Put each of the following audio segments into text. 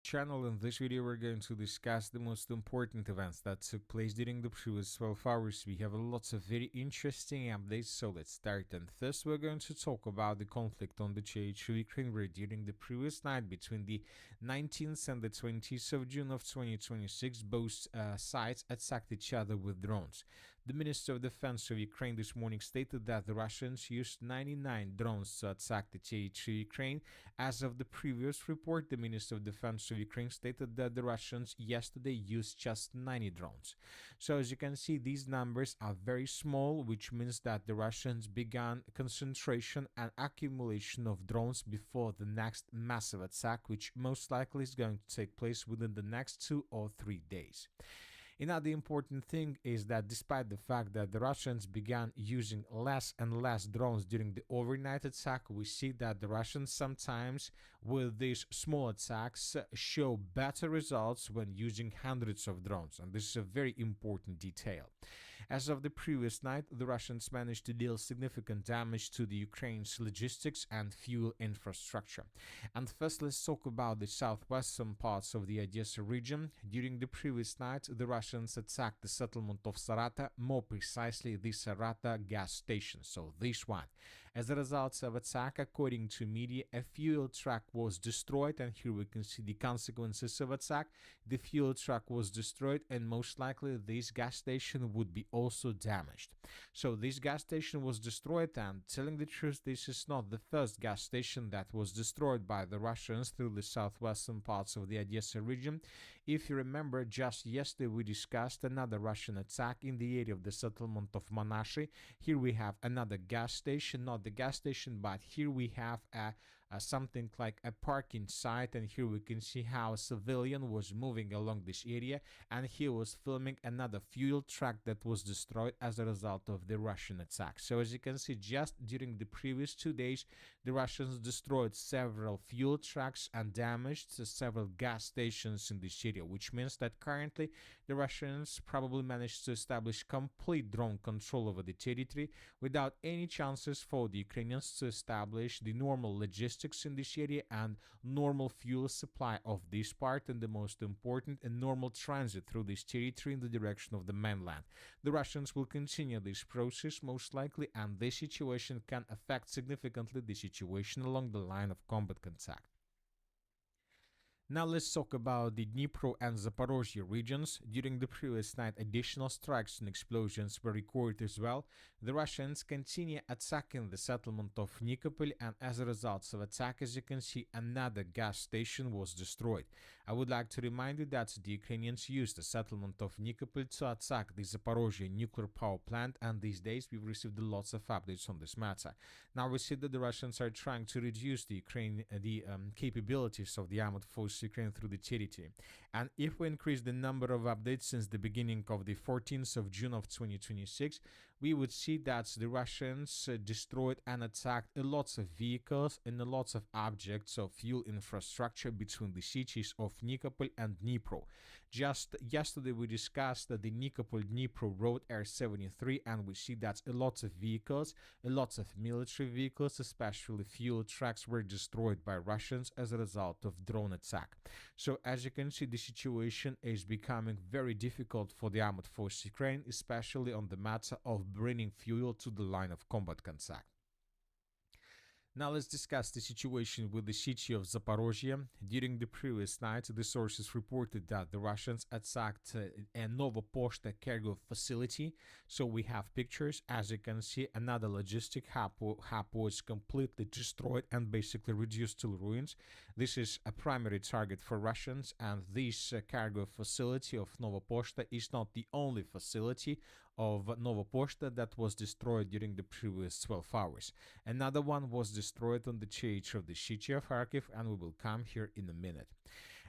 channel. In this video we're going to discuss the most important events that took place during the previous 12 hours. We have lots of very interesting updates, so let's start. And first we're going to talk about the conflict on the territory of Ukraine, where during the previous night between the 19th and the 20th of June of 2026, both sides attacked each other with drones. The Minister of Defense of Ukraine this morning stated that the Russians used 99 drones to attack the territory of Ukraine. As of the previous report, the Minister of Defense of Ukraine stated that the Russians yesterday used just 90 drones. So as you can see, these numbers are very small, which means that the Russians began concentration and accumulation of drones before the next massive attack, which most likely is going to take place within the next 2 or 3 days. Another important thing is that despite the fact that the Russians began using less and less drones during the overnight attack, we see that the Russians sometimes with these small attacks show better results when using hundreds of drones, and this is a very important detail. As of the previous night, the Russians managed to deal significant damage to the Ukraine's logistics and fuel infrastructure. And first, let's talk about the southwestern parts of the Odessa region. During the previous night, the Russians attacked the settlement of Sarata, more precisely the Sarata gas station, so this one. As a result of attack, according to media, a fuel truck was destroyed, and here we can see the consequences of attack. The fuel truck was destroyed, and most likely this gas station would be also damaged. So this gas station was destroyed, and telling the truth, this is not the first gas station that was destroyed by the Russians through the southwestern parts of the Odessa region. If you remember, just yesterday we discussed another Russian attack in the area of the settlement of Monashi. Here we have another gas station, not the gas station, but here we have something like a parking site, and here we can see how a civilian was moving along this area, and he was filming another fuel truck that was destroyed as a result of the Russian attack. So as you can see, just during the previous 2 days, the Russians destroyed several fuel trucks and damaged several gas stations in this area, which means that currently the Russians probably managed to establish complete drone control over the territory without any chances for the Ukrainians to establish the normal logistics in this area and normal fuel supply of this part, and the most important, a normal transit through this territory in the direction of the mainland. The Russians will continue this process most likely, and this situation can affect significantly the situation along the line of combat contact. Now let's talk about the Dnipro and Zaporozhye regions. During the previous night, additional strikes and explosions were recorded as well. The Russians continue attacking the settlement of Nikopol, and as a result of attack, as you can see, another gas station was destroyed. I would like to remind you that the Ukrainians used the settlement of Nikopol to attack the Zaporozhye nuclear power plant, and these days we've received lots of updates on this matter. Now we see that the Russians are trying to reduce the capabilities of the armed forces Ukraine through the territory. And if we increase the number of updates since the beginning of the 14th of June of 2026, we would see that the Russians destroyed and attacked a lots of vehicles and a lots of objects of fuel infrastructure between the cities of Nikopol and Dnipro. Just yesterday we discussed the Nikopol-Dnipro road R73, and we see that a lot of vehicles, a lot of military vehicles, especially fuel trucks, were destroyed by Russians as a result of drone attack. So as you can see, the situation is becoming very difficult for the armed forces Ukraine, especially on the matter of bringing fuel to the line of combat contact. Now let's discuss the situation with the city of Zaporozhye. During the previous night, the sources reported that the Russians attacked a Novopochta cargo facility. So we have pictures. As you can see, another logistic hub was completely destroyed and basically reduced to ruins. This is a primary target for Russians, and this cargo facility of Novopochta is not the only facility of Novopochta that was destroyed during the previous 12 hours. Another one was destroyed on the territory of the city of Kharkiv, and we will come here in a minute.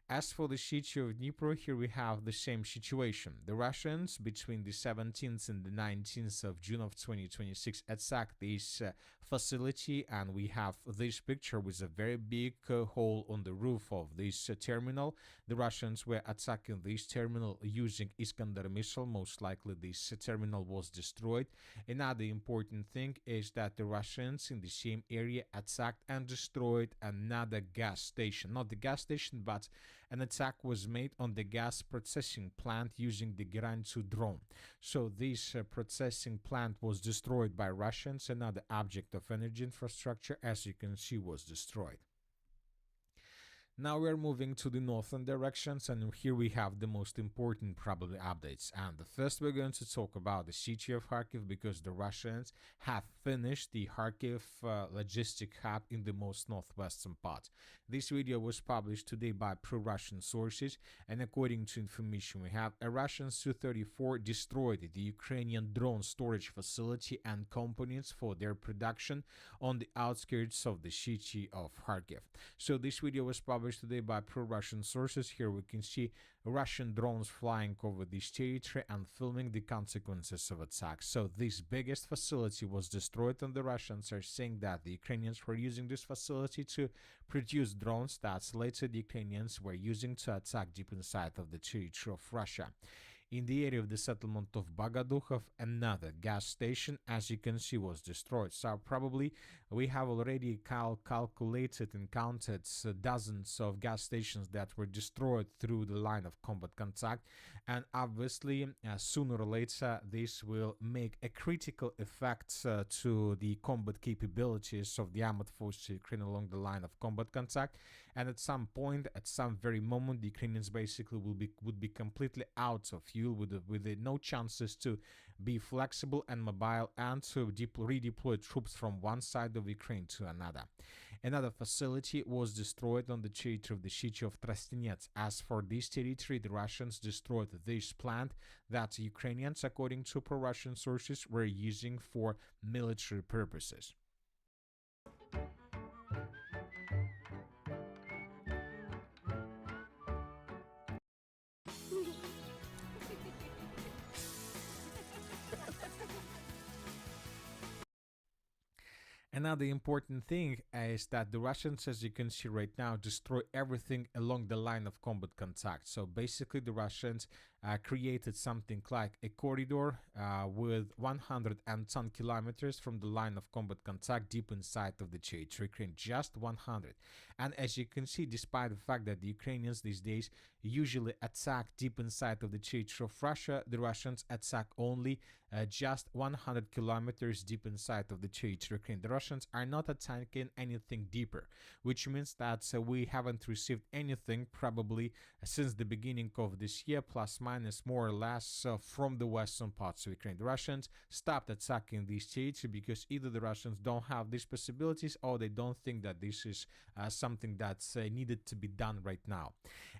As for the city of Dnipro, here we have the same situation. The Russians, between the 17th and the 19th of June of 2026, attacked this facility, and we have this picture with a very big hole on the roof of this terminal. The Russians were attacking this terminal using Iskander missile. Most likely this terminal was destroyed. Another important thing is that the Russians in the same area attacked and destroyed another gas station. Not the gas station, but An attack was made on the gas processing plant using the Gran 2 drone. So this processing plant was destroyed by Russians. Another object of energy infrastructure, as you can see, was destroyed. Now we're moving to the northern directions, and here we have the most important probably updates. And the first, we're going to talk about the city of Kharkiv, because the Russians have finished the Kharkiv logistic hub in the most northwestern part. This video was published today by pro-Russian sources, and according to information we have, a Russian Su-34 destroyed the Ukrainian drone storage facility and components for their production on the outskirts of the city of Kharkiv. So this video was published today by pro-Russian sources. Here we can see Russian drones flying over this territory and filming the consequences of attacks. So this biggest facility was destroyed, and the Russians are saying that the Ukrainians were using this facility to produce drones that later the Ukrainians were using to attack deep inside of the territory of Russia. In the area of the settlement of Bogodukhov, another gas station, as you can see, was destroyed. So probably we have already calculated and counted dozens of gas stations that were destroyed through the line of combat contact, and obviously sooner or later this will make a critical effect to the combat capabilities of the armed forces of Ukraine along the line of combat contact. And at some point, at some very moment, the Ukrainians basically would be completely out of fuel, with no chances to be flexible and mobile, and to redeploy troops from one side of Ukraine to another. Another facility was destroyed on the territory of the city of Trastinets. As for this territory, the Russians destroyed this plant that Ukrainians, according to pro-Russian sources, were using for military purposes. Another important thing is that the Russians, as you can see right now, destroy everything along the line of combat contact. So basically the Russians created something like a corridor with 110 kilometers from the line of combat contact deep inside of the territory, Ukraine, just 100. And as you can see, despite the fact that the Ukrainians these days usually attack deep inside of the territory of Russia, the Russians attack only just 100 kilometers deep inside of the territory of Ukraine. The Russians are not attacking anything deeper, which means that we haven't received anything probably since the beginning of this year, plus minus more or less, from the western parts of Ukraine. The Russians stopped attacking this territory because either the Russians don't have these possibilities, or they don't think that this is something that's needed to be done right now.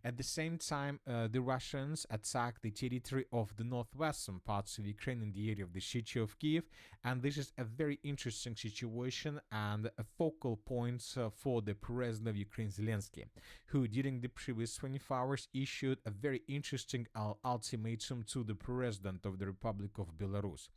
At the same time, the Russians attacked the territory of the northwestern parts of Ukraine in the area of the city of Kiev, and this is a very interesting situation and a focal point for the president of Ukraine, Zelensky, who during the previous 24 hours issued a very interesting ultimatum to the president of the Republic of Belarus.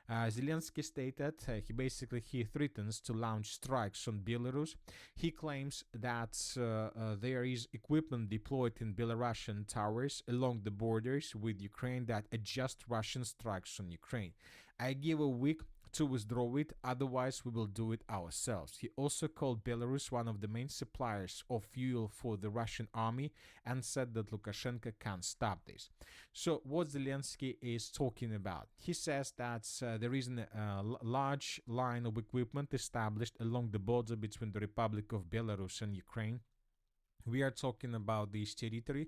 Zelensky stated he threatens to launch strikes on Belarus. He claims that there is equipment deployed in Belarusian towers along the borders with Ukraine that adjust Russian strikes on Ukraine. I give a week to withdraw it, otherwise we will do it ourselves. He also called Belarus one of the main suppliers of fuel for the Russian army and said that Lukashenko can't stop this. So what Zelensky is talking about? He says that there is a large line of equipment established along the border between the Republic of Belarus and Ukraine. We are talking about this territory,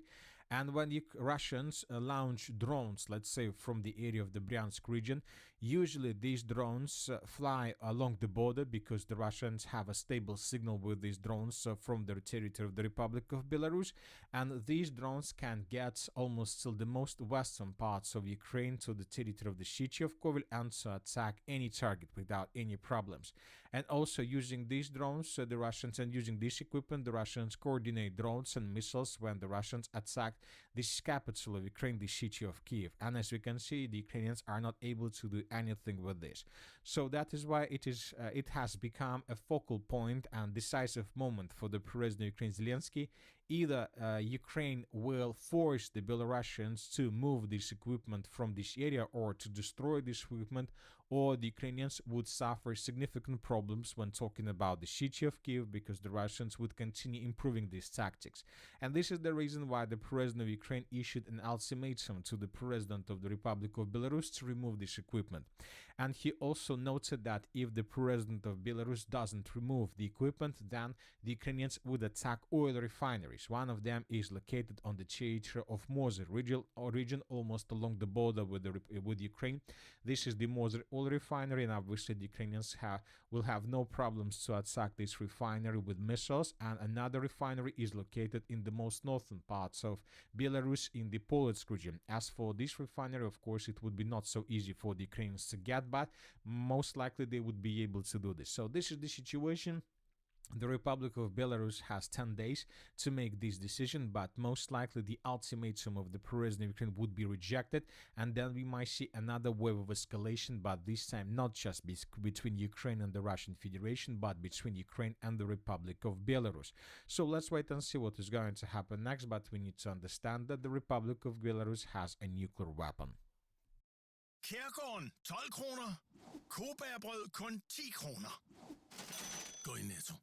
and when the Russians launch drones, let's say from the area of the Bryansk region, usually these drones fly along the border because the Russians have a stable signal with these drones from the territory of the Republic of Belarus, and these drones can get almost till the most western parts of Ukraine, to the territory of the city of Kovel, and attack any target without any problems. And also using these drones, the Russians, and using this equipment, the Russians coordinate drones and missiles when the Russians attack this capital of Ukraine, the city of Kiev. And as we can see, the Ukrainians are not able to do anything with this. So that is why it has become a focal point and decisive moment for the President of Ukraine, Zelensky, either Ukraine will force the Belarusians to move this equipment from this area or to destroy this equipment, or the Ukrainians would suffer significant problems when talking about the city of Kiev, because the Russians would continue improving these tactics. And this is the reason why the president of Ukraine issued an ultimatum to the president of the Republic of Belarus to remove this equipment. And he also noted that if the president of Belarus doesn't remove the equipment, then the Ukrainians would attack oil refineries. One of them is located on the territory of Mozyr region, almost along the border with Ukraine. This is the Mozyr oil refinery, and obviously the Ukrainians will have no problems to attack this refinery with missiles. And another refinery is located in the most northern parts of Belarus, in the Polotsk region. As for this refinery, of course, it would be not so easy for the Ukrainians to get, but most likely they would be able to do this. So this is the situation. The Republic of Belarus has 10 days to make this decision, but most likely the ultimatum of the president of Ukraine would be rejected, and then we might see another wave of escalation, but this time not just between Ukraine and the Russian Federation, but between Ukraine and the Republic of Belarus. So let's wait and see what is going to happen next, but we need to understand that the Republic of Belarus has a nuclear weapon. Kærgården 12 kroner. Kobærbrød kun 10 kroner. Gå i Netto.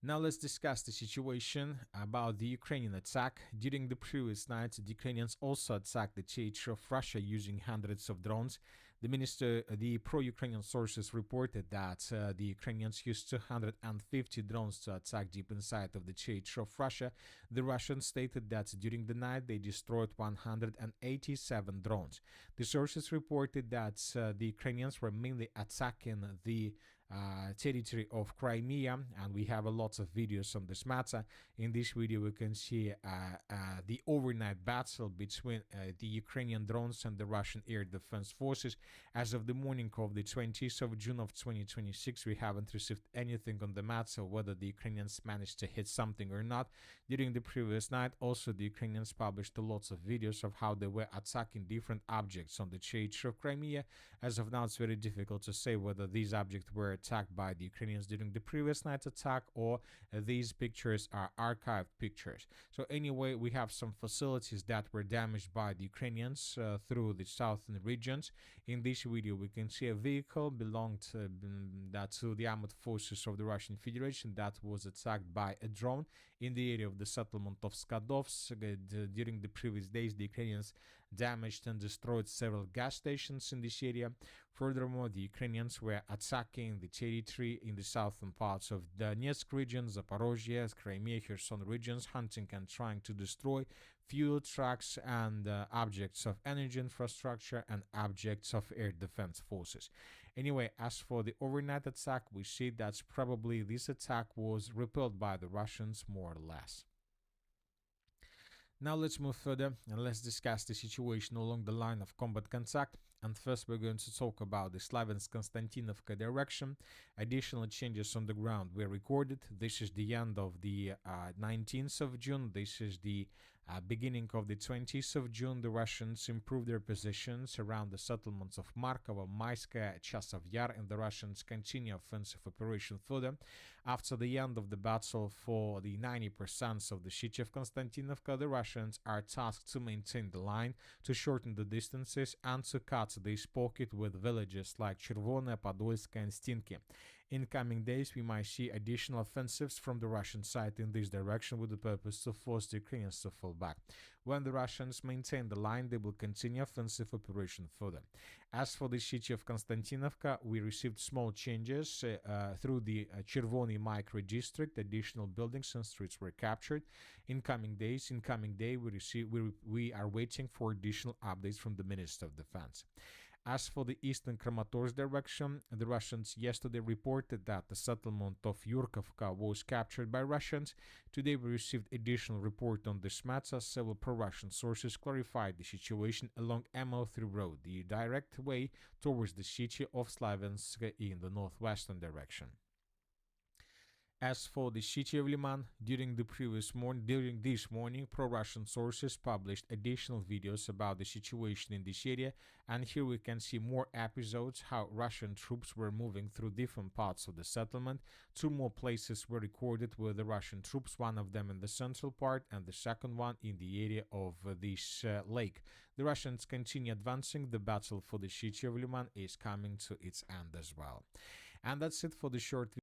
Now let's discuss the situation about the Ukrainian attack. During the previous night, the Ukrainians also attacked the territory of Russia using hundreds of drones. The pro-Ukrainian sources reported that the Ukrainians used 250 drones to attack deep inside of the territory of Russia. The Russians stated that during the night they destroyed 187 drones. The sources reported that the Ukrainians were mainly attacking the territory of Crimea, and we have a lot of videos on this matter. In this video we can see the overnight battle between the Ukrainian drones and the Russian air defense forces. As of the morning of the 20th of June of 2026, we haven't received anything on the matter whether the Ukrainians managed to hit something or not. During the previous night also the Ukrainians published lots of videos of how they were attacking different objects on the territory of Crimea. As of now it's very difficult to say whether these objects were attacked by the Ukrainians during the previous night's attack, or these pictures are archived pictures. So anyway, we have some facilities that were damaged by the Ukrainians through the southern regions. In this video we can see a vehicle belonged to the armed forces of the Russian Federation that was attacked by a drone in the area of the settlement of Skadovsk. During the previous days the Ukrainians damaged and destroyed several gas stations in this area. Furthermore, the Ukrainians were attacking the territory in the southern parts of Donetsk region, Zaporozhye, Crimea, Kherson regions, hunting and trying to destroy fuel trucks and objects of energy infrastructure and objects of air defense forces. Anyway, as for the overnight attack, we see that probably this attack was repelled by the Russians more or less. Now let's move further and let's discuss the situation along the line of combat contact. And first we're going to talk about the Slaviansk-Konstantinovka direction. Additional changes on the ground were recorded. This is the end of the 19th of June. This is the beginning of the 20th of June. The Russians improved their positions around the settlements of Markovo, Maiskaya, Chasov Yar, and the Russians continue offensive operation further. After the end of the battle for the 90% of the city of Konstantinovka, the Russians are tasked to maintain the line, to shorten the distances, and to cut this pocket with villages like Chervone, Podolsk, and Stinky. In coming days, we might see additional offensives from the Russian side in this direction with the purpose to force the Ukrainians to fall back. When the Russians maintain the line, they will continue offensive operation further. As for the city of Konstantinovka, we received small changes through the Chervony micro district. Additional buildings and streets were captured. In coming day, we are waiting for additional updates from the Minister of Defense. As for the eastern Kramatorsk direction, the Russians yesterday reported that the settlement of Yurkovka was captured by Russians. Today we received additional report on this matter. Several pro-Russian sources clarified the situation along MO3 road, the direct way towards the city of Slaviansk in the northwestern direction. As for the city of Lyman, during this morning, pro-Russian sources published additional videos about the situation in this area, and here we can see more episodes how Russian troops were moving through different parts of the settlement. Two more places were recorded with the Russian troops, one of them in the central part and the second one in the area of this lake. The Russians continue advancing. The battle for the city of Lyman is coming to its end as well. And that's it for the short